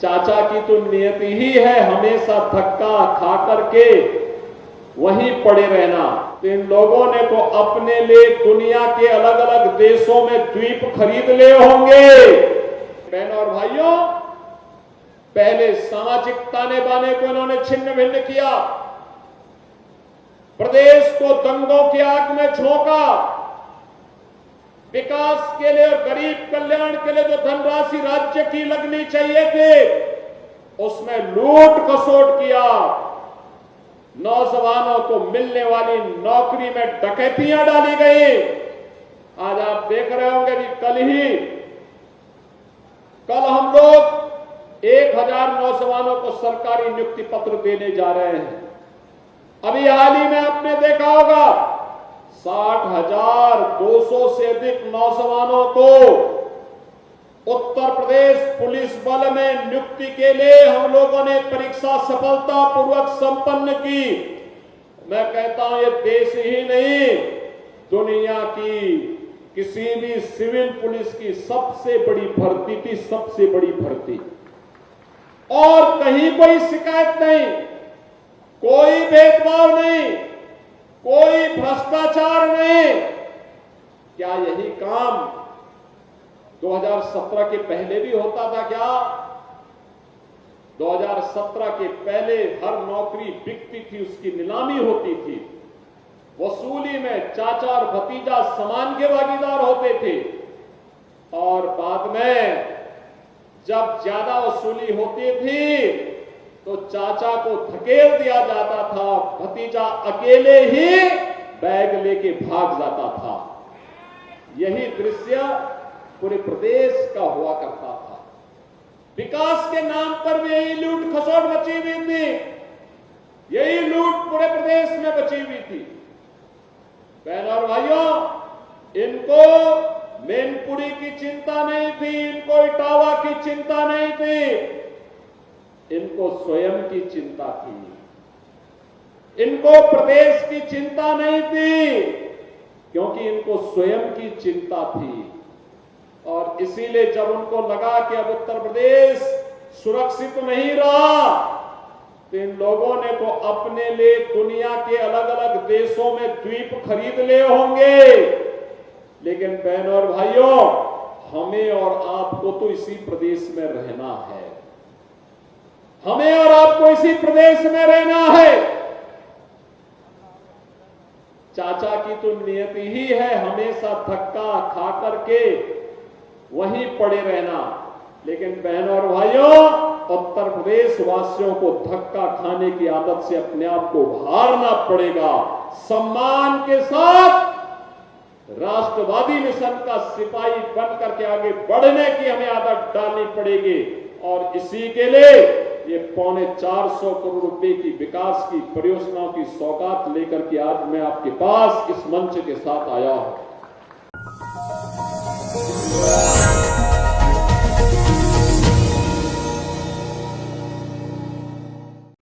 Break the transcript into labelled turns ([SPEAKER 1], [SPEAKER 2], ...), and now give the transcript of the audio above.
[SPEAKER 1] चाचा की तो नियति ही है हमेशा धक्का खा करके वहीं पड़े रहना। तो इन लोगों ने तो अपने लिए दुनिया के अलग अलग देशों में द्वीप खरीद लिए होंगे। बहनों और भाइयों, पहले सामाजिक ताने बाने को इन्होंने छिन्न भिन्न किया, प्रदेश को दंगों की आग में झोंका, विकास के लिए और गरीब कल्याण के लिए जो धनराशि राज्य की लगनी चाहिए थी उसमें लूट खसोट किया, नौजवानों को मिलने वाली नौकरी में डकैतियां डाली गई। आज आप देख रहे होंगे कि कल हम लोग 1000 नौजवानों को सरकारी नियुक्ति पत्र देने जा रहे हैं। अभी हाल ही में आपने देखा होगा 60,200 से अधिक नौजवानों को उत्तर प्रदेश पुलिस बल में नियुक्ति के लिए हम लोगों ने परीक्षा सफलतापूर्वक संपन्न की। मैं कहता हूं ये देश ही नहीं, दुनिया की किसी भी सिविल पुलिस की सबसे बड़ी भर्ती थी, सबसे बड़ी भर्ती। और कहीं कोई शिकायत नहीं, कोई भेदभाव नहीं, कोई भ्रष्टाचार नहीं। क्या यही काम 2017 के पहले भी होता था क्या? 2017 के पहले हर नौकरी बिकती थी, उसकी नीलामी होती थी, वसूली में चाचा और भतीजा समान के भागीदार होते थे, और बाद में जब ज्यादा वसूली होती थी तो चाचा को धकेल दिया जाता था, भतीजा अकेले ही बैग लेके भाग जाता था। यही दृश्य पूरे प्रदेश का हुआ करता था। विकास के नाम पर भी यही लूट खसोट मची हुई थी, यही लूट पूरे प्रदेश में बची हुई थी। बहनों और भाइयों, इनको मैनपुरी की चिंता नहीं थी, इनको इटावा की चिंता नहीं थी, इनको स्वयं की चिंता थी। इनको प्रदेश की चिंता नहीं थी, क्योंकि इनको स्वयं की चिंता थी। और इसीलिए जब उनको लगा कि अब उत्तर प्रदेश सुरक्षित नहीं रहा, तो इन लोगों ने तो अपने लिए दुनिया के अलग अलग देशों में द्वीप खरीद लिए होंगे। लेकिन बहनों और भाइयों, हमें और आपको तो इसी प्रदेश में रहना है, हमें और आपको इसी प्रदेश में रहना है। चाचा की तो नियति ही है हमेशा धक्का खा करके वहीं पड़े रहना। लेकिन बहनों और भाइयों, उत्तर प्रदेश वासियों को धक्का खाने की आदत से अपने आप को उभारना पड़ेगा। सम्मान के साथ राष्ट्रवादी मिशन का सिपाही बन करके आगे बढ़ने की हमें आदत डालनी पड़ेगी। और इसी के लिए ये 450 करोड़ रुपए की विकास की परियोजनाओं की सौगात लेकर के आज मैं आपके पास इस मंच के साथ आया हूं।